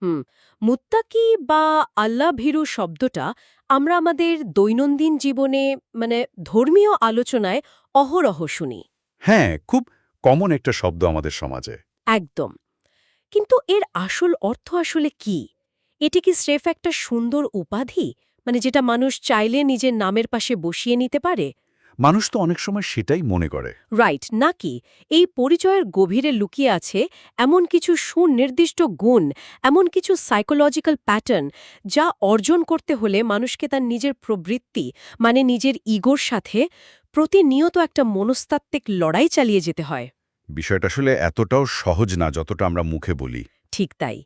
হুম মুত্তাকি বা আল্লাহ ভীরু শব্দটা আমরা আমাদের দৈনন্দিন জীবনে মানে ধর্মীয় আলোচনায় অহরহ শুনি। হ্যাঁ, খুব কমন একটা শব্দ আমাদের সমাজে। একদম। কিন্তু এর আসল অর্থ আসলে কি? এটি কি স্রেফ একটা সুন্দর উপাধি, মানে যেটা মানুষ চাইলে নিজের নামের পাশে বসিয়ে নিতে পারে? মানুষ তো অনেক সময় সেটাই মনে করে। রাইট, নাকি এই পরিচয়ের গভীরে লুকিয়ে আছে এমন কিছু সুনির্দিষ্ট গুণ, এমন কিছু সাইকোলজিক্যাল প্যাটার্ন যা অর্জন করতে হলে মানুষকে তার নিজের প্রবৃত্তি, মানে নিজের ইগোর সাথে প্রতিনিয়ত একটা মনস্তাত্ত্বিক লড়াই চালিয়ে যেতে হয়? বিষয়টা আসলে এতটাও সহজ না যতটা আমরা মুখে বলি। ঠিক তাই।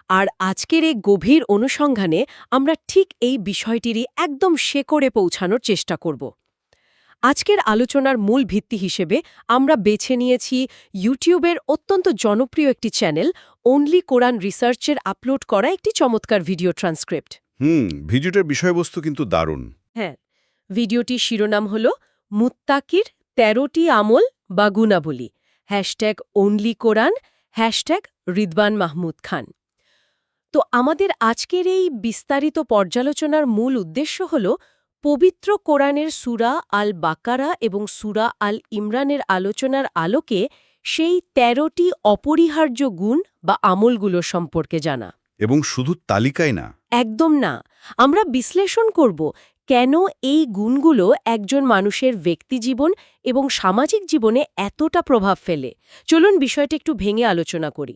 আর আজকের এই গভীর অনুসন্ধানে আমরা ঠিক এই বিষয়টিরই একদম শেকড়ে পৌঁছানোর চেষ্টা করব। আজকের আলোচনার মূল ভিত্তি হিসেবে আমরা বেছে নিয়েছি ইউটিউবের অত্যন্ত জনপ্রিয় একটি চ্যানেল অনলি কোরআন রিসার্চের আপলোড করা একটি চমৎকার ভিডিও ট্রান্সক্রিপ্ট। ভিডিওটার বিষয়বস্তু কিন্তু দারুণ। হ্যাঁ, ভিডিওটির শিরোনাম হল মুত্তাকির ১৩টি আমল বা গুণাবলী, #অনলি কোরআন, রিদওয়ান মাহমুদ খান। তো আমাদের আজকের এই বিস্তারিত পর্যালোচনার মূল উদ্দেশ্য হল পবিত্র কোরআনের সূরা আল বাকারা এবং সূরা আল ইমরানের আলোচনার আলোকে সেই ১৩টি অপরিহার্য গুণ বা আমলগুলো সম্পর্কে জানা। এবং শুধু তালিকায় না। একদম না। আমরা বিশ্লেষণ করব কেন এই গুণগুলো একজন মানুষের ব্যক্তিজীবন এবং সামাজিক জীবনে এতটা প্রভাব ফেলে। চলুন বিষয়টা একটু ভেঙে আলোচনা করি।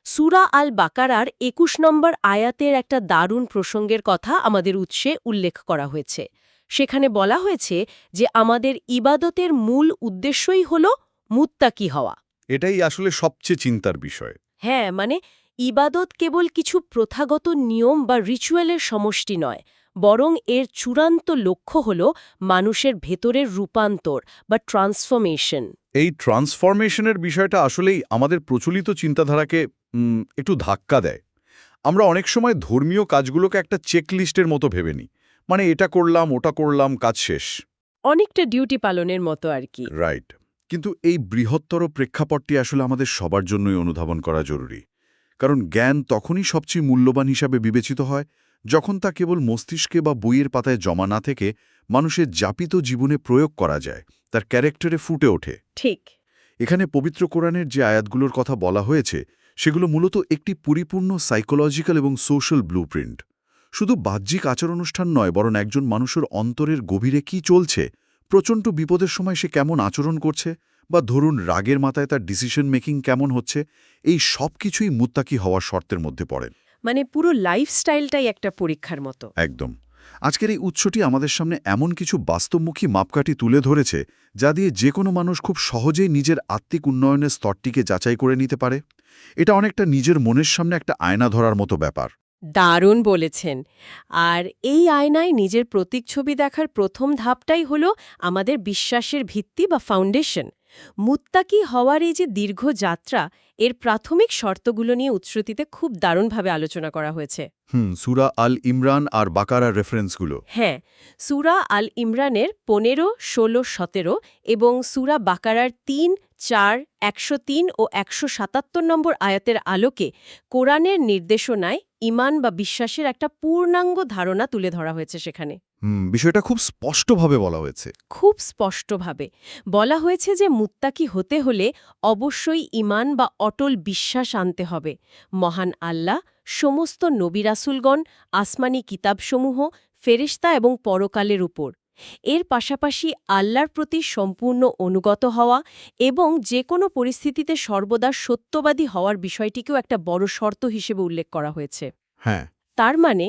সূরা আল বাকারার ২১ নম্বর আয়াতের একটা দারুণ প্রসঙ্গের কথা আমাদের উৎসে উল্লেখ করা হয়েছে। সেখানে বলা হয়েছে যে আমাদের ইবাদতের মূল উদ্দেশ্যই হল মুত্তাকি হওয়া। এটাই আসলে সবচেয়ে চিন্তার বিষয়। হ্যাঁ, মানে ইবাদত কেবল কিছু প্রথাগত নিয়ম বা রিচুয়ালের সমষ্টি নয়, বরং এর চূড়ান্ত লক্ষ্য হল মানুষের ভেতরের রূপান্তর বা ট্রান্সফরমেশন। এই ট্রান্সফরমেশনের বিষয়টা আসলেই আমাদের প্রচলিত চিন্তাধারাকে একটু ধাক্কা দেয়। আমরা অনেক সময় ধর্মীয় কাজগুলোকে একটা চেকলিস্টের মতো ভেবে নিই। মানে এটা করলাম, ওটা করলাম, কাজ শেষ। অনেকটা ডিউটি পালনের মতো আর কি। রাইট। কিন্তু এই বৃহত্তর প্রেক্ষাপটটি আসলে আমাদের সবার জন্যই অনুধাবন করা জরুরি। কারণ জ্ঞান তখনই সবচেয়ে মূল্যবান হিসাবে বিবেচিত হয় যখন তা কেবল মস্তিষ্কে বা বইয়ের পাতায় জমা না থেকে মানুষের যাপিত জীবনে প্রয়োগ করা যায়, তার ক্যারেক্টারে ফুটে ওঠে। ঠিক। এখানে পবিত্র কোরআনের যে আয়াতগুলোর কথা বলা হয়েছে সেগুলো মূলত একটি পরিপূর্ণ সাইকোলজিক্যাল এবং সোশ্যাল ব্লুপ্রিন্ট। শুধু বাহ্যিক আচার অনুষ্ঠান নয়, বরং একজন মানুষের অন্তরের গভীরে কি চলছে, প্রচণ্ড বিপদের সময় সে কেমন আচরণ করছে, বা ধরুন রাগের মাথায় তার ডিসিশন মেকিং কেমন হচ্ছে, এই সব কিছুই মুত্তাকি হওয়ার শর্তের মধ্যে পড়ে। মানে পুরো লাইফস্টাইলটাই একটা পরীক্ষার মতো। একদম। আজকের এই উৎসটি আমাদের সামনে এমন কিছু বাস্তবমুখী মাপকাঠি তুলে ধরেছে যা দিয়ে যে কোনো মানুষ খুব সহজেই নিজের আত্মিক উন্নয়নের স্তরটিকে যাচাই করে নিতে পারে। এটা অনেকটা নিজের মনের সামনে একটা আয়না ধরার মতো ব্যাপার। দারুণ বলেছেন। আর এই আয়নায় নিজের প্রতিচ্ছবি দেখার প্রথম ধাপটাই হলো আমাদের বিশ্বাসের ভিত্তি বা ফাউন্ডেশন। মুত্তাকি হওয়ার এই যে দীর্ঘ যাত্রা, এর প্রাথমিক শর্তগুলো নিয়ে উৎসটিতে খুব দারুণভাবে আলোচনা করা হয়েছে। সূরা আল ইমরান আর বাকারার রেফারেন্সগুলো। হ্যাঁ, সূরা আল ইমরানের ১৫, ১৬, ১৭ এবং সূরা বাকারার ৩, ৪, ১০৩ ও ১৭৭ নম্বর আয়াতের আলোকে কোরআনের নির্দেশনায় ঈমান বা বিশ্বাসের একটা পূর্ণাঙ্গ ধারণা তুলে ধরা হয়েছে সেখানে। বিষয়টা খুব স্পষ্টভাবে বলা হয়েছে। খুব স্পষ্টভাবে বলা হয়েছে যে মুত্তাকি হতে হলে অবশ্যই ঈমান বা অটল বিশ্বাস আনতে হবে মহান আল্লাহ, সমস্ত নবী রাসূলগণ, আসমানি কিতাবসমূহ, ফেরেশতা এবং পরকালের উপর। এর পাশাপাশি আল্লাহর প্রতি সম্পূর্ণ অনুগত হওয়া এবং যে কোনো পরিস্থিতিতে সর্বদা সত্যবাদী হওয়ার বিষয়টিকেও একটা বড় শর্ত হিসেবে উল্লেখ করা হয়েছে। হ্যাঁ। তার মানে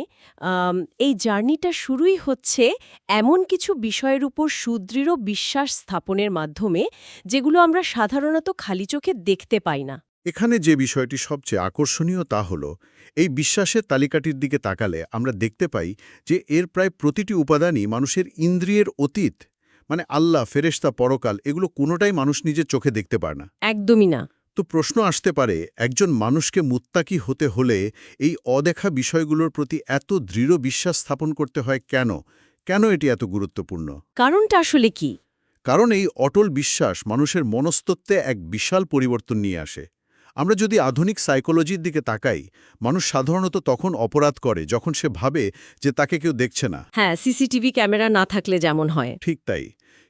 এই জার্নিটা শুরুই হচ্ছে এমন কিছু বিষয়ের উপর সুদৃঢ় বিশ্বাস স্থাপনের মাধ্যমে, যেগুলো আমরা সাধারণত খালি চোখে দেখতে পাই না। এখানে যে বিষয়টি সবচেয়ে আকর্ষণীয় তা হল এই বিশ্বাসের তালিকাটির দিকে তাকালে আমরা দেখতে পাই যে এর প্রায় প্রতিটি উপাদানই মানুষের ইন্দ্রিয়ের অতীত। মানে আল্লাহ, ফেরেশতা, পরকাল, এগুলো কোনোটাই মানুষ নিজের চোখে দেখতে পায় না। একদমই না। তো প্রশ্ন আসতে পারে, একজন মানুষকে মুত্তাকি হতে হলে এই অদেখা বিষয়গুলোর প্রতি এত দৃঢ় বিশ্বাস স্থাপন করতে হয় কেন? কেন এটি এত গুরুত্বপূর্ণ? কারণটা আসলে কি? কারণ এই অটল বিশ্বাস মানুষের মনস্তত্ত্বে এক বিশাল পরিবর্তন নিয়ে আসে। আমরা যদি আধুনিক সাইকোলজির দিকে তাকাই, মানুষ সাধারণত তখন অপরাধ করে যখন সে ভাবে যে তাকে কেউ দেখছে না। হ্যাঁ, সিসিটিভি ক্যামেরা না থাকলে যেমন হয়। ঠিক তাই।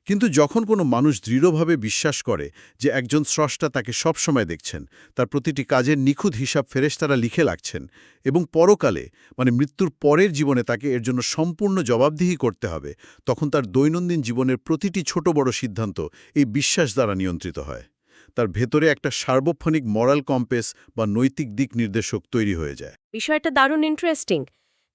কিন্তু যখন কোনো মানুষ দৃঢ়ভাবে বিশ্বাস করে যে একজন স্রষ্টা তাকে সবসময় দেখছেন, তার প্রতিটি কাজের নিখুঁত হিসাব ফেরেশতারা লিখে রাখছেন, এবং পরকালে মানে মৃত্যুর পরের জীবনে তাকে এর জন্য সম্পূর্ণ জবাবদিহি করতে হবে, তখন তার দৈনন্দিন জীবনের প্রতিটি ছোট বড় সিদ্ধান্ত এই বিশ্বাস দ্বারা নিয়ন্ত্রিত হয়। তার ভেতরে একটা সার্বক্ষণিক মরাল কম্পেস বা নৈতিক দিক নির্দেশক তৈরি হয়ে যায়। বিষয়টা দারুণ ইন্টারেস্টিং।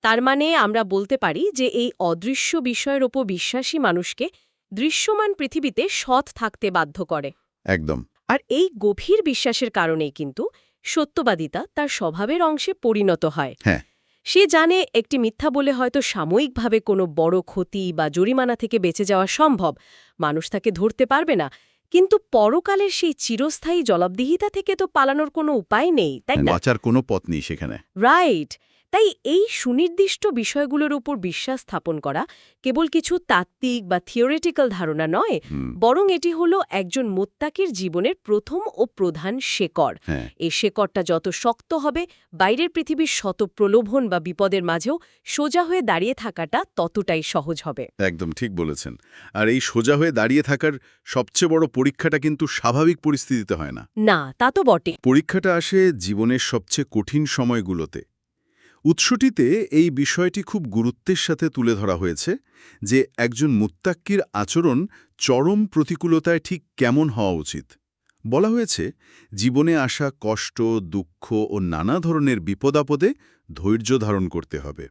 তার মানে আমরা বলতে পারি যে এই অদৃশ্য বিষয়ের ওপর বিশ্বাসী মানুষকে দৃশ্যমান পৃথিবীতে সৎ থাকতে বাধ্য করে। একদম। আর এই গভীর বিশ্বাসের কারণেই কিন্তু সত্যবাদিতা তার স্বভাবের অংশে পরিণত হয়। হ্যাঁ। সে জানে একটি মিথ্যা বলে হয়তো সাময়িকভাবে কোনো বড় ক্ষতি বা জরিমানা থেকে বেঁচে যাওয়া সম্ভব, মানুষ তাকে ধরতে পারবে না, কিন্তু পরকালের সেই চিরস্থায়ী জবাবদিহিতা থেকে তো পালানোর কোনো উপায় নেই, তাই না? বাঁচার কোনো পথ নেই সেখানে। রাইট। তাই এই সুনির্দিষ্ট বিষয়গুলোর উপর বিশ্বাস স্থাপন করা কেবল কিছু তাত্ত্বিক বা থিওরিটিক্যাল ধারণা নয়, বরং এটি হলো একজন মুত্তাকির জীবনের প্রথম ও প্রধান শেকড়। হ্যাঁ। এই শেকড়টা যত শক্ত হবে, বাইরের পৃথিবীর শত প্রলোভন বা বিপদের মাঝেও সোজা হয়ে দাঁড়িয়ে থাকাটা ততটাই সহজ হবে। একদম ঠিক বলেছেন। আর এই সোজা হয়ে দাঁড়িয়ে থাকার সবচেয়ে বড় পরীক্ষাটা কিন্তু স্বাভাবিক পরিস্থিতিতে হয় না। না, তা তো বটে। পরীক্ষাটা আসে জীবনের সবচেয়ে কঠিন সময়গুলোতে। উৎসটিতে এই বিষয়টি খুব গুরুত্বের সাথে তুলে ধরা হয়েছে যে একজন মুত্তাক্কির আচরণ চরম প্রতিকূলতায় ঠিক কেমন হওয়া উচিত। বলা হয়েছে জীবনে আসা কষ্ট, দুঃখ ও নানা ধরনের বিপদাপদে ধৈর্য ধারণ করতে হবে।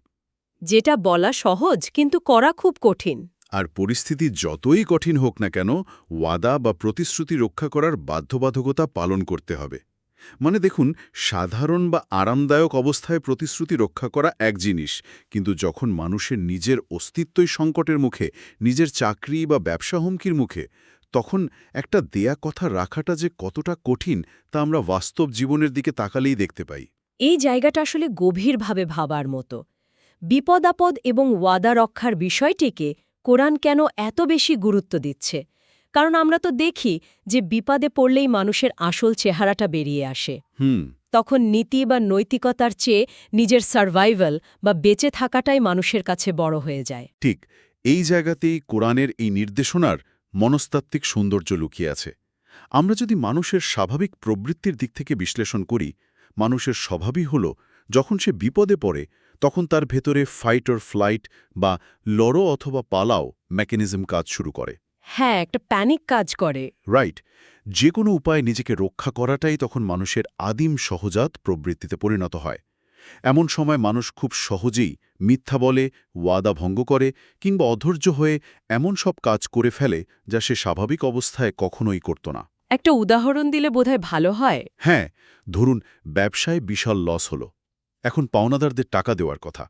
যেটা বলা সহজ কিন্তু করা খুব কঠিন। আর পরিস্থিতি যতই কঠিন হোক না কেন, ওয়াদা বা প্রতিশ্রুতি রক্ষা করার বাধ্যবাধকতা পালন করতে হবে। মানে দেখুন, সাধারণ বা আরামদায়ক অবস্থায় প্রতিশ্রুতি রক্ষা করা এক জিনিস, কিন্তু যখন মানুষের নিজের অস্তিত্বই সংকটের মুখে, নিজের চাকরি বা ব্যবসা হুমকির মুখে, তখন একটা দেয়া কথা রাখাটা যে কতটা কঠিন তা আমরা বাস্তব জীবনের দিকে তাকালেই দেখতে পাই। এই জায়গাটা আসলে গভীরভাবে ভাবার মতো। বিপদাপদ এবং ওয়াদা রক্ষার বিষয়টিকে কোরআন কেন এত বেশি গুরুত্ব দিচ্ছে? কারণ আমরা তো দেখি যে বিপদে পড়লেই মানুষের আসল চেহারাটা বেরিয়ে আসে। তখন নীতি বা নৈতিকতার চেয়ে নিজের সার্ভাইভাল বা বেঁচে থাকাটাই মানুষের কাছে বড় হয়ে যায়। ঠিক এই জায়গাতেই কোরআনের এই নির্দেশনার মনস্তাত্ত্বিক সৌন্দর্য লুকিয়ে আছে। আমরা যদি মানুষের স্বাভাবিক প্রবৃত্তির দিক থেকে বিশ্লেষণ করি, মানুষের স্বভাবই হল যখন সে বিপদে পড়ে তখন তার ভেতরে ফাইট অর ফ্লাইট বা লড়ো অথবা পালাও মেকানিজম কাজ শুরু করে। হ্যাঁ, একটা প্যানিক কাজ করে। রাইট। যে কোনো উপায়ে নিজেকে রক্ষা করাটাই তখন মানুষের আদিম সহজাত প্রবৃত্তিতে পরিণত হয়। এমন সময় মানুষ খুব সহজেই মিথ্যা বলে, ওয়াদা ভঙ্গ করে কিংবা অধৈর্য হয়ে এমন সব কাজ করে ফেলে যা সে স্বাভাবিক অবস্থায় কখনোই করত না। একটা উদাহরণ দিলে বোধহয় ভালো হয়। হ্যাঁ, ধরুন ব্যবসায় বিশাল লস হলো। এখন পাওনাদারদের টাকা দেওয়ার কথা।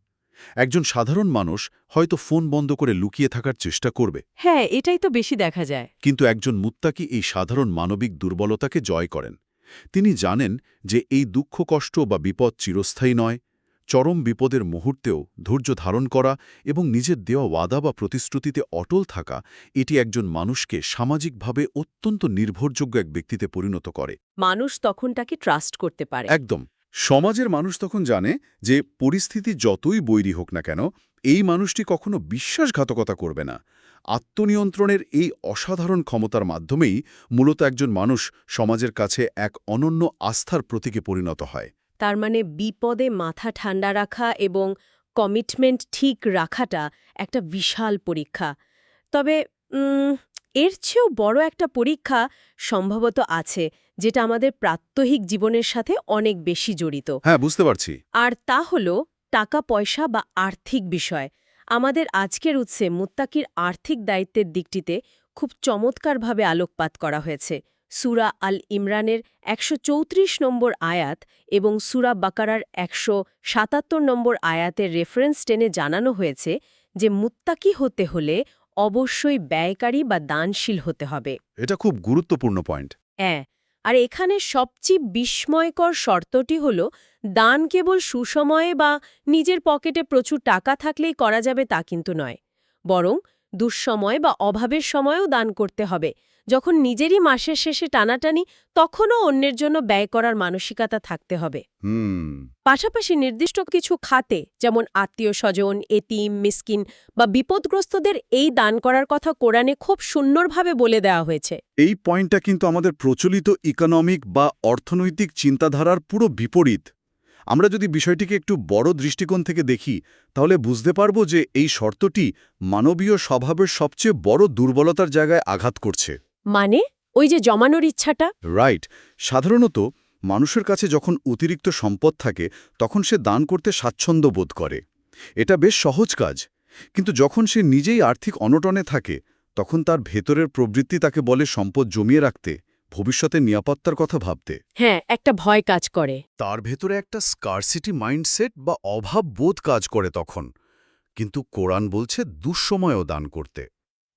একজন সাধারণ মানুষ হয়তো ফোন বন্ধ করে লুকিয়ে থাকার চেষ্টা করবে। হ্যাঁ, এটাই তো বেশি দেখা যায়। কিন্তু একজন মুত্তাকি এই সাধারণ মানবিক দুর্বলতাকে জয় করেন। তিনি জানেন যে এই দুঃখ, কষ্ট বা বিপদ চিরস্থায়ী নয়। চরম বিপদের মুহূর্তেও ধৈর্য ধারণ করা এবং নিজের দেওয়া ওয়াদা বা প্রতিশ্রুতিতে অটল থাকা, এটি একজন মানুষকে সামাজিকভাবে অত্যন্ত নির্ভরযোগ্য এক ব্যক্তিতে পরিণত করে। মানুষ তখন তাকে ট্রাস্ট করতে পারে। একদম। সমাজের মানুষ তখন জানে যে পরিস্থিতি যতই বৈরী হোক না কেন, এই মানুষটি কখনো বিশ্বাসঘাতকতা করবে না। আত্মনিয়ন্ত্রণের এই অসাধারণ ক্ষমতার মাধ্যমেই মূলত একজন মানুষ সমাজের কাছে এক অনন্য আস্থার প্রতীকে পরিণত হয়। তার মানে বিপদে মাথা ঠান্ডা রাখা এবং কমিটমেন্ট ঠিক রাখাটা একটা বিশাল পরীক্ষা। তবে এর চেয়েও বড় একটা পরীক্ষা সম্ভবত আছে, যেটা আমাদের প্রাত্যহিক জীবনের সাথে অনেক বেশি জড়িত। হ্যাঁ, বুঝতে পারছি। আর তা হলো টাকা পয়সা বা আর্থিক বিষয়। আমাদের আজকের উৎসে মুত্তাকির আর্থিক দায়িত্বের দিকটিতে খুব চমৎকারভাবে আলোকপাত করা হয়েছে। সূরা আল ইমরানের ১৩৪ নম্বর আয়াত এবং সূরা বাকারার ১৭৭ নম্বর আয়াতের রেফারেন্স টেনে জানানো হয়েছে যে মুত্তাকি হতে হলে অবশ্যই ব্যয়কারী বা দানশীল হতে হবে। এটা খুব গুরুত্বপূর্ণ পয়েন্ট। হ্যাঁ, আর এখানে সবচেয়ে বিস্ময়কর শর্তটি হল দান কেবল সুসময়ে বা নিজের পকেটে প্রচুর টাকা থাকলেই করা যাবে তা কিন্তু নয়, বরং দুঃসময় বা অভাবের সময়ও দান করতে হবে, যখন নিজেরই মাসের শেষে টানাটানি, তখনও অন্যের জন্য ব্যয় করার মানসিকতা থাকতে হবে। পাশাপাশি নির্দিষ্ট কিছু খাতে, যেমন আত্মীয়-স্বজন, এতিম, মিসকিন বা বিপদগ্রস্তদের এই দান করার কথা কোরআনে খুব সুন্দরভাবে বলে দেওয়া হয়েছে। এই পয়েন্টটা কিন্তু আমাদের প্রচলিত ইকোনমিক বা অর্থনৈতিক চিন্তাধারার পুরো বিপরীত। আমরা যদি বিষয়টিকে একটু বড় দৃষ্টিকোণ থেকে দেখি, তাহলে বুঝতে পারব যে এই শর্তটি মানবীয় স্বভাবের সবচেয়ে বড় দুর্বলতার জায়গায় আঘাত করছে। মানে ওই যে জমানোর ইচ্ছাটা। রাইট। সাধারণত মানুষের কাছে যখন অতিরিক্ত সম্পদ থাকে, তখন সে দান করতে স্বাচ্ছন্দ্য বোধ করে। এটা বেশ সহজ কাজ। কিন্তু যখন সে নিজেই আর্থিক অনটনে থাকে, তখন তার ভেতরের প্রবৃত্তি তাকে বলে সম্পদ জমিয়ে রাখতে, ভবিষ্যতের নিরাপত্তার কথা ভাবতে। হ্যাঁ, একটা ভয় কাজ করে। তার ভেতরে একটা স্কারসিটি মাইন্ডসেট বা অভাব বোধ কাজ করে তখন। কিন্তু কোরআন বলছে দুঃসময়েও দান করতে।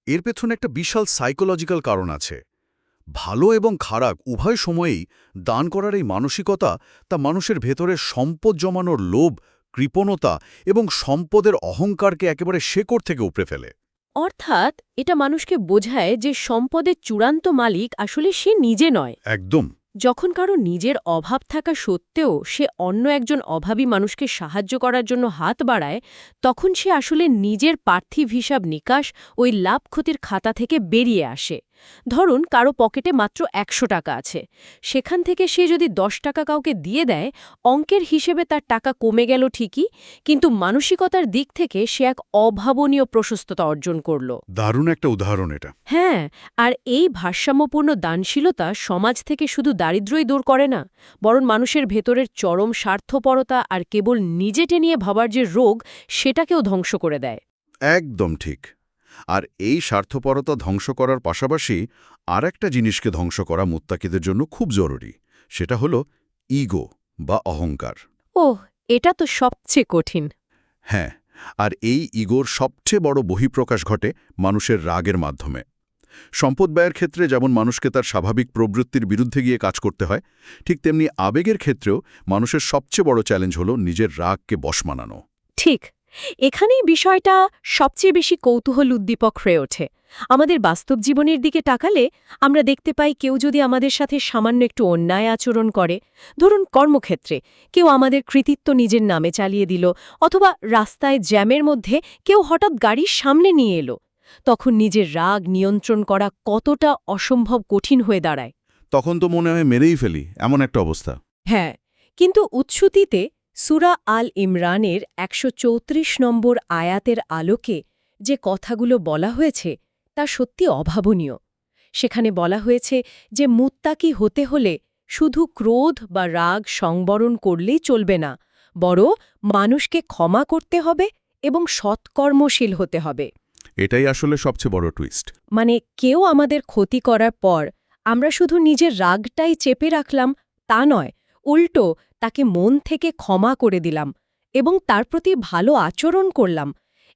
এর পেছনে একটা বিশাল সাইকোলজিক্যাল কারণ আছে। ভালো এবং খারাপ উভয় সময়েই দান করার এই মানসিকতা তা মানুষের ভেতরে সম্পদ জমানোর লোভ, কৃপণতা এবং সম্পদের অহংকারকে একেবারে শেকড় থেকে উপড়ে ফেলে। অর্থাৎ এটা মানুষকে বোঝায় যে সম্পদের চূড়ান্ত মালিক আসলে সে নিজে নয়। একদম। যখন কারো নিজের অভাব থাকা সত্ত্বেও সে অন্য একজন অভাবী মানুষকে সাহায্য করার জন্য হাত বাড়ায়, তখন সে আসলে নিজের পার্থিব হিসাব নিকাশ, ওই লাভ ক্ষতির খাতা থেকে বেরিয়ে আসে। ধরুন কারো পকেটে মাত্র ১০০ টাকা আছে, সেখান থেকে সে যদি ১০ টাকা কাউকে দিয়ে দেয়, অঙ্কের হিসেবে তার টাকা কমে গেল ঠিকই, কিন্তু মানসিকতার দিক থেকে সে এক অভাবনীয় প্রশস্ততা অর্জন করল। দারুণ একটা উদাহরণ এটা। হ্যাঁ, আর এই ভারসাম্যপূর্ণ দানশীলতা সমাজ থেকে শুধু দারিদ্র্যই দূর করে না, বরং মানুষের ভেতরের চরম স্বার্থপরতা আর কেবল নিজেকে নিয়ে ভাবার যে রোগ, সেটাকেও ধ্বংস করে দেয়। একদম ঠিক। আর এই স্বার্থপরতা ধ্বংস করার পাশাপাশি আর একটা জিনিসকে ধ্বংস করা মুত্তাকিদের জন্য খুব জরুরি। সেটা হলো ইগো বা অহংকার। ওহ, এটা তো সবচেয়ে কঠিন। হ্যাঁ, আর এই ইগোর সবচেয়ে বড় বহিঃপ্রকাশ ঘটে মানুষের রাগের মাধ্যমে। সম্পদ ব্যয়ের ক্ষেত্রে যেমন মানুষকে তার স্বাভাবিক প্রবৃত্তির বিরুদ্ধে গিয়ে কাজ করতে হয়, ঠিক তেমনি আবেগের ক্ষেত্রেও মানুষের সবচেয়ে বড় চ্যালেঞ্জ হলো নিজের রাগকে বশ মানানো। ঠিক, এখানেই বিষয়টা সবচেয়ে বেশি কৌতূহল উদ্দীপক হয়ে ওঠে। আমাদের বাস্তব জীবনের দিকে তাকালে আমরা দেখতে পাই কেউ যদি আমাদের সাথে সামান্য একটু অন্যায় আচরণ করে, ধরুন কর্মক্ষেত্রে কেউ আমাদের কৃতিত্ব নিজের নামে চালিয়ে দিল, অথবা রাস্তায় জ্যামের মধ্যে কেউ হঠাৎ গাড়ির সামনে নিয়ে এলো, তখন নিজের রাগ নিয়ন্ত্রণ করা কতটা অসম্ভব কঠিন হয়ে দাঁড়ায়। তখন তো মনে হয় মেরেই ফেলি, এমন একটা অবস্থা। হ্যাঁ, কিন্তু উৎসুতিতে সূরা আল ইমরানের ১৩৪ নম্বর আয়াতের আলোকে যে কথাগুলো বলা হয়েছে তা সত্যি অভাবনীয়। সেখানে বলা হয়েছে যে মুত্তাকি হতে হলে শুধু ক্রোধ বা রাগ সংবরণ করলেই চলবে না, বরং মানুষকে ক্ষমা করতে হবে এবং সৎকর্মশীল হতে হবে। এটাই আসলে সবচেয়ে বড় টুইস্ট। মানে কেউ আমাদের ক্ষতি করার পর আমরা শুধু নিজের রাগটাই চেপে রাখলাম তা নয়, উল্টো তাকে মন থেকে ক্ষমা করে দিলাম এবং তার প্রতি ভালো আচরণ করলাম।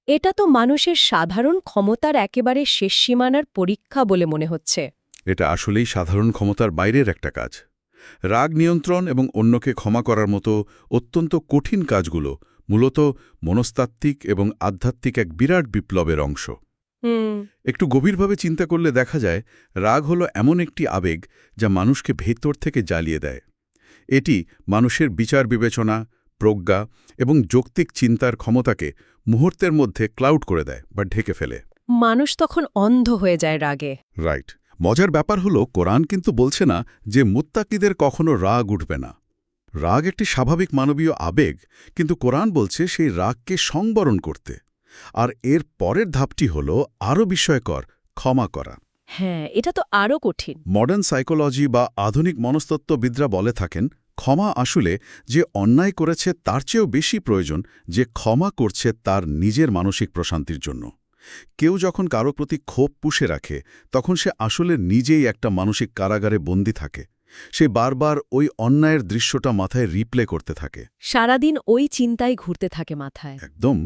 এটা তো মানুষের সাধারণ ক্ষমতার একেবারে শেষ সীমানার পরীক্ষা বলে মনে হচ্ছে। এটা আসলেই সাধারণ ক্ষমতার বাইরের একটা কাজ। রাগ নিয়ন্ত্রণ এবং অন্যকে ক্ষমা করার মতো অত্যন্ত কঠিন কাজগুলো মূলত মনস্তাত্ত্বিক এবং আধ্যাত্মিক এক বিরাট বিপ্লবের অংশ। একটু গভীরভাবে চিন্তা করলে দেখা যায় রাগ হলো এমন একটি আবেগ যা মানুষকে ভেতর থেকে জ্বালিয়ে দেয়। এটি মানুষের বিচার বিবেচনা, প্রজ্ঞা এবং যৌক্তিক চিন্তার ক্ষমতাকে মুহূর্তের মধ্যে ক্লাউড করে দেয় বা ঢেকে ফেলে। মানুষ তখন অন্ধ হয়ে যায় রাগে। রাইট। মজার ব্যাপার হলো কোরআন কিন্তু বলছে না যে মুত্তাকিদের কখনো রাগ উঠবে না। রাগ একটি স্বাভাবিক মানবীয় আবেগ, কিন্তু কোরআন বলছে সেই রাগকে সংবরণ করতে। আর এর পরের ধাপটি হল আরও বিস্ময়কর, ক্ষমা করা। হ্যাঁ, এটা তো আরও কঠিন। মডার্ন সাইকোলজি বা আধুনিক মনস্তত্ত্ববিদরা বলে থাকেন ক্ষমা আসলে যে অন্যায় করেছে তার চেয়েও বেশি প্রয়োজন যে ক্ষমা করছে তার নিজের মানসিক প্রশান্তির জন্য। কেউ যখন কারো প্রতি ক্ষোভ পুষে রাখে, তখন সে আসলে নিজেই একটা মানসিক কারাগারে বন্দী থাকে। সে বারবার ওই অন্যায়ের দৃশ্যটা মাথায় রিপ্লে করতে থাকে, সারাদিন ওই চিন্তাই ঘুরতে থাকে মাথায়। একদম।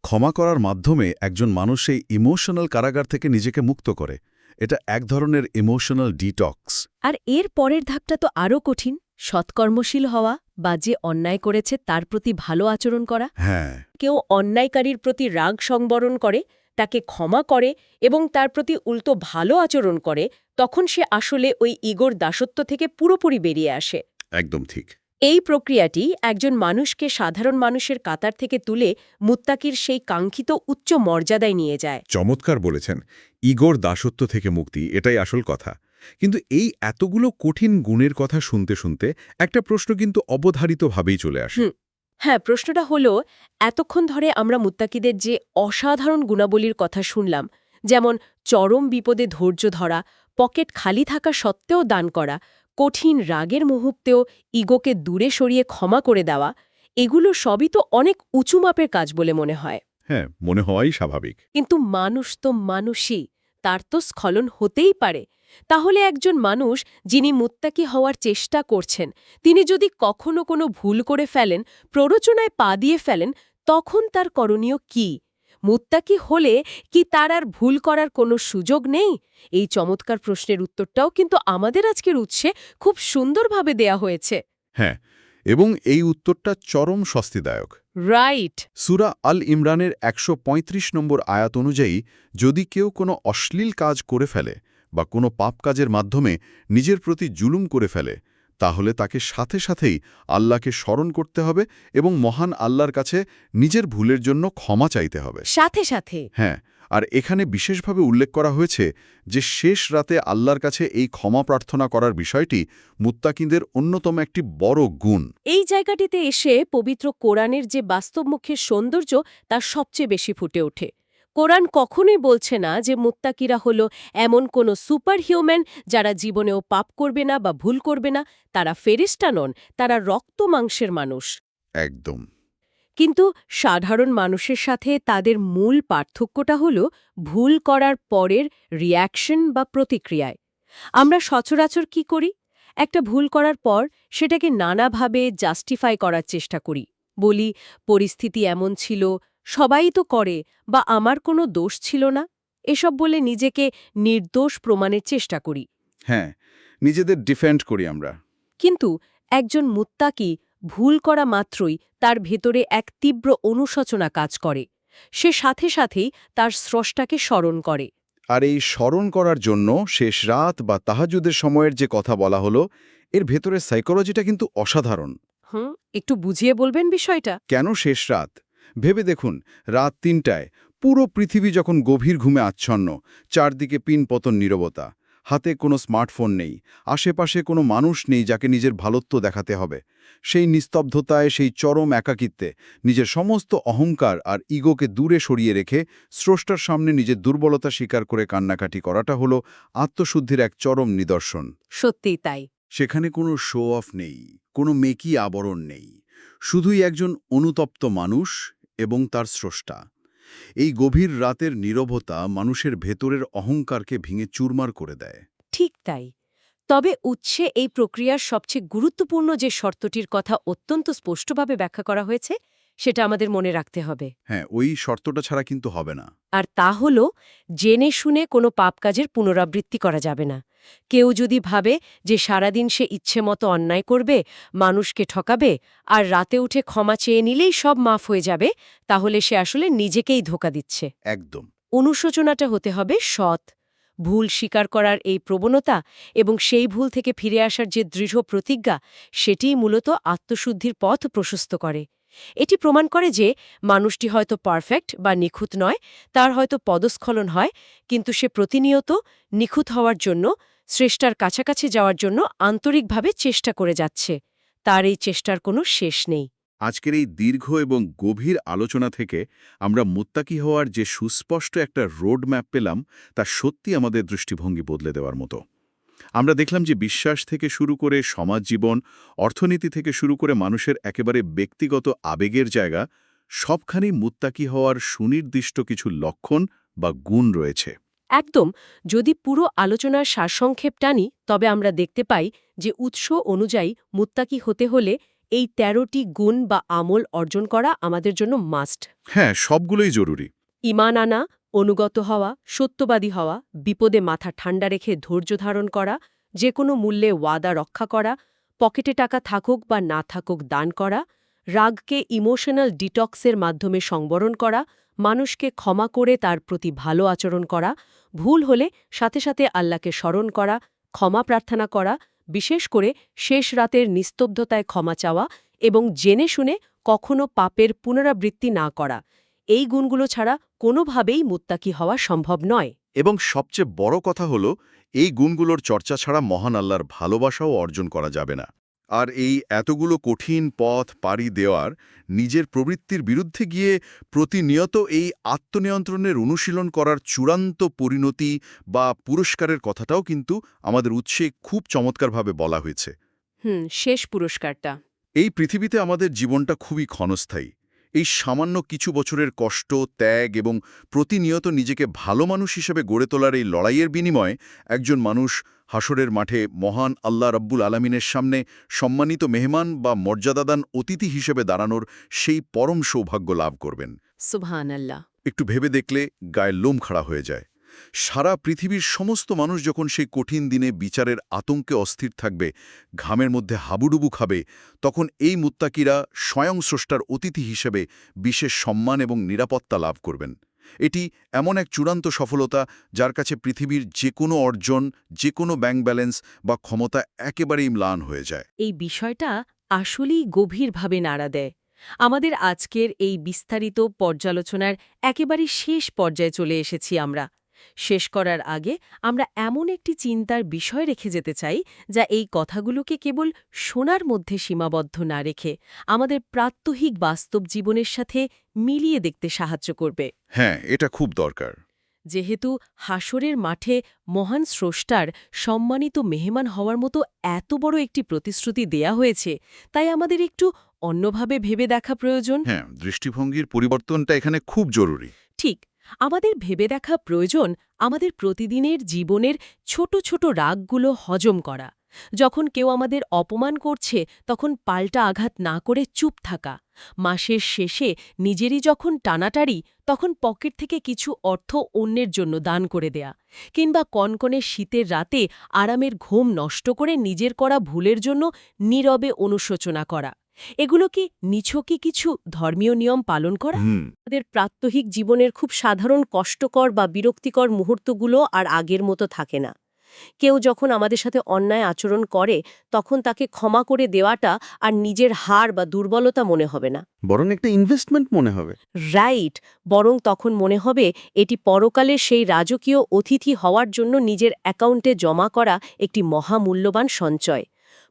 ক্ষমা করার মাধ্যমে একজন মানুষ সেই ইমোশনাল কারাগার থেকে নিজেকে মুক্ত করে। এটা এক ধরনের ইমোশনাল ডিটক্স। আর এর পরের ধাপটা তো আরও কঠিন, সৎকর্মশীল হওয়া বা যে অন্যায় করেছে তার প্রতি ভালো আচরণ করা। হ্যাঁ, কেউ অন্যায়কারীর প্রতি রাগ সংবরণ করে, তাকে ক্ষমা করে এবং তার প্রতি উল্টো ভালো আচরণ করে, তখন সে আসলে ওই ইগোর দাসত্ব থেকে পুরোপুরি বেরিয়ে আসে। একদম ঠিক। এই প্রক্রিয়াটি একজন মানুষকে সাধারণ মানুষের কাতার থেকে তুলে মুত্তাকির সেই কাঙ্ক্ষিত উচ্চ মর্যাদায় নিয়ে যায়। চমৎকার বলেছেন। ইগোর দাসত্ব থেকে মুক্তি, এটাই আসল কথা। কিন্তু এই এতগুলো কঠিন গুণের কথা শুনতে শুনতে একটা প্রশ্ন কিন্তু অবধারিতভাবেই চলে আসে। হ্যাঁ, প্রশ্নটা হলো, এতক্ষণ ধরে আমরা মুত্তাকিদের যে অসাধারণ গুণাবলীর কথা শুনলাম, যেমন চরম বিপদে ধৈর্য ধরা, পকেট খালি থাকা সত্ত্বেও দান করা, কঠিন রাগের মুহূর্তেও ইগোকে দূরে সরিয়ে ক্ষমা করে দেওয়া, এগুলো সবই তো অনেক উঁচু মাপের কাজ বলে মনে হয়। হ্যাঁ, মনে হওয়াই স্বাভাবিক। কিন্তু মানুষ তো মানুষই, তার তো স্খলন হতেই পারে। তাহলে একজন মানুষ যিনি মুত্তাকি হওয়ার চেষ্টা করছেন, তিনি যদি কখনো কোনো ভুল করে ফেলেন, প্ররোচনায় পা দিয়ে ফেলেন, তখন তার করণীয় কি? মুত্তাকি হলে কি তার আর ভুল করার কোনো সুযোগ নেই? এই চমৎকার প্রশ্নের উত্তরটাও কিন্তু আমাদের আজকের উৎসে খুব সুন্দরভাবে দেয়া হয়েছে। হ্যাঁ, এবং এই উত্তরটা চরম স্বস্তিদায়ক। রাইট। সূরা আল ইমরানের ১৩৫ নম্বর আয়াত অনুযায়ী যদি কেউ কোনো অশ্লীল কাজ করে ফেলে বা কোনো পাপ কাজের মাধ্যমে নিজের প্রতি জুলুম করে ফেলে, তাহলে তাকে সাথে সাথেই আল্লাহকে স্মরণ করতে হবে এবং মহান আল্লাহর কাছে নিজের ভুলের জন্য ক্ষমা চাইতে হবে। সাথে সাথে। হ্যাঁ, আর এখানে বিশেষভাবে উল্লেখ করা হয়েছে যে শেষ রাতে আল্লাহর কাছে এই ক্ষমা প্রার্থনা করার বিষয়টি মুত্তাকিদের অন্যতম একটি বড় গুণ। এই জায়গাটিতে এসে পবিত্র কোরআনের যে বাস্তবমুখী সৌন্দর্য তা সবচেয়ে বেশি ফুটে ওঠে। কোরআন কখনোই বলছে না যে মুত্তাকিরা হলো এমন কোনো সুপার হিউম্যান যারা জীবনেও পাপ করবে না বা ভুল করবে না। তারা ফেরেশতা নন, তারা রক্ত মাংসের মানুষ। একদম। কিন্তু সাধারণ মানুষের সাথে তাদের মূল পার্থক্যটা হলো ভুল করার পরের রিয়াকশন বা প্রতিক্রিয়ায়। আমরা সচরাচর কি করি? একটা ভুল করার পর সেটাকে নানাভাবে জাস্টিফাই করার চেষ্টা করি। বলি, পরিস্থিতি এমন ছিল, সবাই তো করে, বা আমার কোনো দোষ ছিল না। এসব বলে নিজেকে নির্দোষ প্রমাণের চেষ্টা করি। হ্যাঁ, নিজেদের ডিফেন্ড করি আমরা। কিন্তু একজন মুত্তাকি ভুল করা মাত্রই তার ভেতরে এক তীব্র অনুশোচনা কাজ করে। সে সাথে সাথেই তার স্রষ্টাকে স্মরণ করে। আর এই স্মরণ করার জন্য শেষ রাত বা তাহাজ্জুদের সময়ের যে কথা বলা হলো, এর ভেতরে সাইকোলজিটা কিন্তু অসাধারণ। একটু বুঝিয়ে বলবেন বিষয়টা? কেন শেষ রাত? ভেবে দেখুন, রাত ৩টায় পুরো পৃথিবী যখন গভীর ঘুমে আচ্ছন্ন, চারদিকে পিনপতন নীরবতা, হাতে কোনো স্মার্টফোন নেই, আশেপাশে কোনো মানুষ নেই যাকে নিজের ভালোত্ব দেখাতে হবে। সেই নিস্তব্ধতায়, সেই চরম একাকিত্বে নিজের সমস্ত অহংকার আর ইগোকে দূরে সরিয়ে রেখে স্রষ্টার সামনে নিজের দুর্বলতা স্বীকার করে কান্নাকাটি করাটা হলো আত্মশুদ্ধির এক চরম নিদর্শন। সত্যিই তাই। সেখানে কোনো শো অফ নেই, কোনো মেকি আবরণ নেই, শুধুই একজন অনুতপ্ত মানুষ এবং তার স্রষ্টা। এই গভীর রাতের নীরবতা মানুষের ভেতরের অহংকারকে ভেঙে চুরমার করে দেয়। ঠিক তাই। তবে উৎসে এই প্রক্রিয়ার সবচেয়ে গুরুত্বপূর্ণ যে শর্তটির কথা অত্যন্ত স্পষ্টভাবে ব্যাখ্যা করা হয়েছে, সেটা আমাদের মনে রাখতে হবে। হ্যাঁ, ওই শর্তটা ছাড়া কিন্তু হবে না। আর তা হল, জেনে শুনে কোনো পাপ কাজের পুনরাবৃত্তি করা যাবে না। কেউ যদি ভাবে যে সারাদিন সে ইচ্ছেমতো অন্যায় করবে, মানুষকে ঠকাবে, আর রাতে উঠে ক্ষমা চেয়ে নিলেই সব মাফ হয়ে যাবে, তাহলে সে আসলে নিজেকেই ধোঁকা দিচ্ছে। একদম। অনুশোচনাটা হতে হবে সৎ। ভুল স্বীকার করার এই প্রবণতা এবং সেই ভুল থেকে ফিরে আসার যে দৃঢ় প্রতিজ্ঞা, সেটিই মূলত আত্মশুদ্ধির পথ প্রশস্ত করে। এটি প্রমাণ করে যে মানুষটি হয়তো পারফেক্ট বা নিখুঁত নয়, তার হয়তো পদস্খলন হয়, কিন্তু সে প্রতিনিয়ত নিখুঁত হওয়ার জন্য, স্রষ্টার কাছাকাছি যাওয়ার জন্য আন্তরিকভাবে চেষ্টা করে যাচ্ছে। তার এই চেষ্টার কোনো শেষ নেই। আজকের এই দীর্ঘ এবং গভীর আলোচনা থেকে আমরা মুত্তাকি হওয়ার যে সুস্পষ্ট একটা রোড ম্যাপ পেলাম, তা সত্যি আমাদের দৃষ্টিভঙ্গি বদলে দেওয়ার মতো। আমরা দেখলাম যে বিশ্বাস থেকে শুরু করে সমাজ জীবন, অর্থনীতি থেকে শুরু করে মানুষের একেবারে ব্যক্তিগত আবেগের জায়গা, সবখানেই মুত্তাকি হওয়ার সুনির্দিষ্ট কিছু লক্ষণ বা গুণ রয়েছে। একদম। যদি পুরো আলোচনার সারসংক্ষেপ টানি, তবে আমরা দেখতে পাই যে উৎস অনুযায়ী মুত্তাকি হতে হলে এই ১৩টি গুণ বা আমল অর্জন করা আমাদের জন্য মাস্ট। হ্যাঁ, সবগুলোই জরুরি। ঈমান আনা, অনুগত হওয়া, সত্যবাদী হওয়া, বিপদে মাথা ঠান্ডা রেখে ধৈর্য ধারণ করা, যে কোনো মূল্যে ওয়াদা রক্ষা করা, পকেটে টাকা থাকুক বা না থাকুক দান করা, রাগকে ইমোশনাল ডিটক্সের মাধ্যমে সংবরণ করা, মানুষকে ক্ষমা করে তার প্রতি ভালো আচরণ করা, ভুল হলে সাথে সাথে আল্লাহকে স্মরণ করা, ক্ষমা প্রার্থনা করা, বিশেষ করে শেষ রাতের নিস্তব্ধতায় ক্ষমা চাওয়া এবং জেনে শুনে কখনো পাপের পুনরাবৃত্তি না করা। এই গুণগুলো ছাড়া কোনোভাবেই মুত্তাকি হওয়া সম্ভব নয়। এবং সবচেয়ে বড় কথা হলো, এই গুণগুলোর চর্চা ছাড়া মহান আল্লাহর ভালোবাসাও অর্জন করা যাবে না। আর এই এতগুলো কঠিন পথ পাড়ি দেওয়ার, নিজের প্রবৃত্তির বিরুদ্ধে গিয়ে প্রতিনিয়ত এই আত্মনিয়ন্ত্রণের অনুশীলন করার চূড়ান্ত পরিণতি বা পুরস্কারের কথাটাও কিন্তু আমাদের উৎসে খুব চমৎকারভাবে বলা হয়েছে। শেষ পুরস্কারটা। এই পৃথিবীতে আমাদের জীবনটা খুবই ক্ষণস্থায়ী। এই সামান্য কিছু বছরের কষ্ট, ত্যাগ এবং প্রতিনিয়ত নিজেকে ভালো মানুষ হিসেবে গড়ে তোলার এই লড়াইয়ের বিনিময়ে একজন মানুষ হাসরের মাঠে মহান আল্লাহ রাব্বুল আলামিনের সামনে সম্মানিত মেহমান বা মর্যাদাদান অতিথি হিসেবে দাঁড়ানোর সেই পরম সৌভাগ্য লাভ করবেন। সুবহানাল্লাহ। একটু ভেবে দেখলে গায়ে লোম খাড়া হয়ে যায়। সারা পৃথিবীর সমস্ত মানুষ যখন সেই কঠিন দিনে বিচারের আতঙ্কে অস্থির থাকবে, ঘামের মধ্যে হাবুডুবু খাবে, তখন এই মুত্তাকিরা স্বয়ং স্রষ্টার অতিথি হিসেবে বিশেষ সম্মান এবং নিরাপত্তা লাভ করবেন। এটি এমন এক চূড়ান্ত সফলতা, যার কাছে পৃথিবীর যে কোনো অর্জন, যে কোনো ব্যাংক ব্যালেন্স বা ক্ষমতা একেবারেই ম্লান হয়ে যায়। এই বিষয়টা আসলেই গভীরভাবে নাড়া দেয়। আমাদের আজকের এই বিস্তারিত পর্যালোচনার একেবারে শেষ পর্যায়ে চলে এসেছি আমরা। শেষ করার আগে আমরা এমন একটি চিন্তার বিষয় রেখে যেতে চাই, যা এই কথাগুলোকে কেবল শোনার মধ্যে সীমাবদ্ধ না রেখে আমাদের প্রাত্যহিক বাস্তব জীবনের সাথে মিলিয়ে দেখতে সাহায্য করবে। হ্যাঁ, এটা খুব দরকার। যেহেতু হাসরের মাঠে মহান স্রষ্টার সম্মানিত মেহমান হওয়ার মতো এত বড় একটি প্রতিশ্রুতি দেয়া হয়েছে, তাই আমাদের একটু অন্যভাবে ভেবে দেখা প্রয়োজন। হ্যাঁ, দৃষ্টিভঙ্গির পরিবর্তনটা এখানে খুব জরুরি। ঠিক, আমাদের ভেবে দেখা প্রয়োজন আমাদের প্রতিদিনের জীবনের ছোট ছোট রাগগুলো হজম করা। যখন কেউ আমাদের অপমান করছে, তখন পাল্টা আঘাত না করে চুপ থাকা। মাসের শেষে নিজেরই যখন টানাটাড়ি, তখন পকেট থেকে কিছু অর্থ অন্যের জন্য দান করে দেয়া। কিংবা কনকনে শীতের রাতে আরামের ঘুম নষ্ট করে নিজের করা ভুলের জন্য নীরবে অনুশোচনা করা। এগুলো কি নিছকই কিছু ধর্মীয় নিয়ম পালন করা? আমাদের প্রাত্যহিক জীবনের খুব সাধারণ কষ্টকর বা বিরক্তিকর মুহূর্তগুলো আর আগের মতো থাকে না। কেউ যখন আমাদের সাথে অন্যায় আচরণ করে, তখন তাকে ক্ষমা করে দেওয়াটা আর নিজের হার বা দুর্বলতা মনে হবে না, বরং একটা ইনভেস্টমেন্ট মনে হবে। রাইট। বরং তখন মনে হবে এটি পরকালে সেই রাজকীয় অতিথি হওয়ার জন্য নিজের অ্যাকাউন্টে জমা করা একটি মহামূল্যবান সঞ্চয়।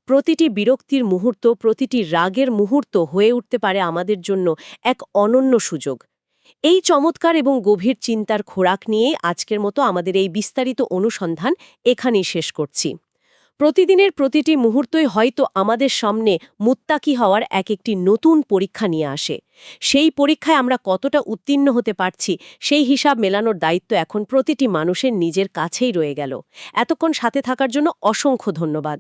প্রতিটি বিরক্তির মুহূর্ত, প্রতিটি রাগের মুহূর্ত হয়ে উঠতে পারে আমাদের জন্য এক অনন্য সুযোগ। এই চমৎকার এবং গভীর চিন্তার খোরাক নিয়ে আজকের মতো আমাদের এই বিস্তারিত অনুসন্ধান এখানেই শেষ করছি। প্রতিদিনের প্রতিটি মুহূর্তই হয়তো আমাদের সামনে মুত্তাকি হওয়ার একটি নতুন পরীক্ষা নিয়ে আসে। সেই পরীক্ষায় আমরা কতটা উত্তীর্ণ হতে পারছি, সেই হিসাব মেলানোর দায়িত্ব এখন প্রতিটি মানুষের নিজের কাছেই রয়ে গেল। এতক্ষণ সাথে থাকার জন্য অসংখ্য ধন্যবাদ।